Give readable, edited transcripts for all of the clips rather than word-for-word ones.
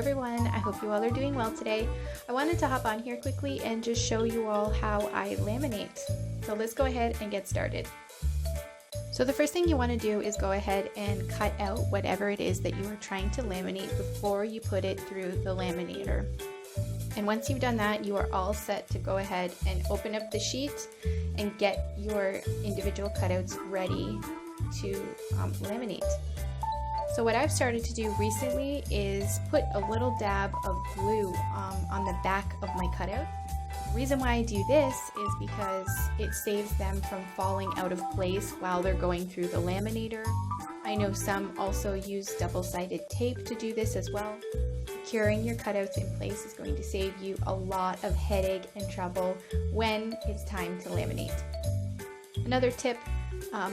everyone, I hope you all are doing well today. I wanted to hop on here quickly and just show you all how I laminate. So let's go ahead and get started. So the first thing you want to do is go ahead and cut out whatever it is that you are trying to laminate before you put it through the laminator. And once you've done that, you are all set to go ahead and open up the sheet and get your individual cutouts ready to laminate. So what I've started to do recently is put a little dab of glue on the back of my cutout. The reason why I do this is because it saves them from falling out of place while they're going through the laminator. I know some also use double-sided tape to do this as well. Securing your cutouts in place is going to save you a lot of headache and trouble when it's time to laminate. Another tip,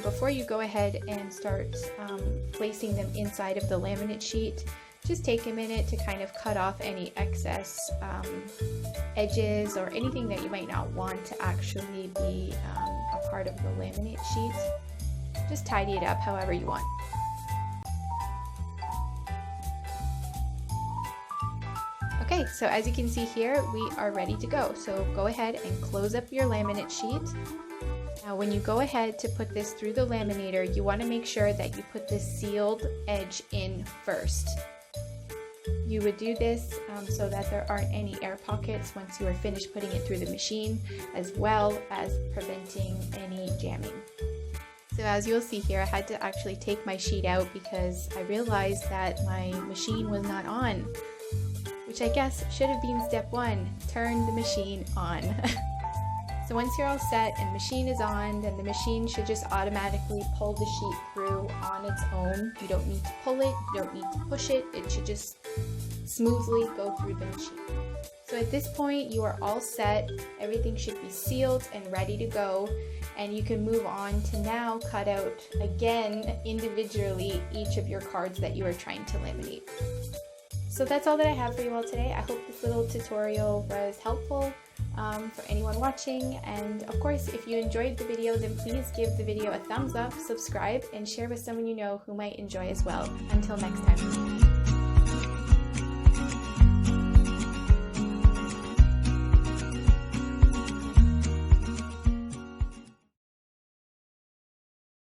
before you go ahead and start placing them inside of the laminate sheet, just take a minute to kind of cut off any excess edges or anything that you might not want to actually be a part of the laminate sheet. Just tidy it up however you want. Okay, so as you can see here, we are ready to go. So go ahead and close up your laminate sheet. Now when you go ahead to put this through the laminator, you want to make sure that you put this sealed edge in first. You would do this so that there aren't any air pockets once you are finished putting it through the machine, as well as preventing any jamming. So as you'll see here, I had to actually take my sheet out because I realized that my machine was not on, which I guess should have been step one, turn the machine on. So once you're all set and the machine is on, then the machine should just automatically pull the sheet through on its own. You don't need to pull it, you don't need to push it, it should just smoothly go through the machine. So at this point, you are all set, everything should be sealed and ready to go, and you can move on to now cut out, again, individually, each of your cards that you are trying to laminate. So that's all that I have for you all today. I hope this little tutorial was helpful for anyone watching, and of course if you enjoyed the video, then please give the video a thumbs up, subscribe, and share with someone you know who might enjoy as well. Until next time.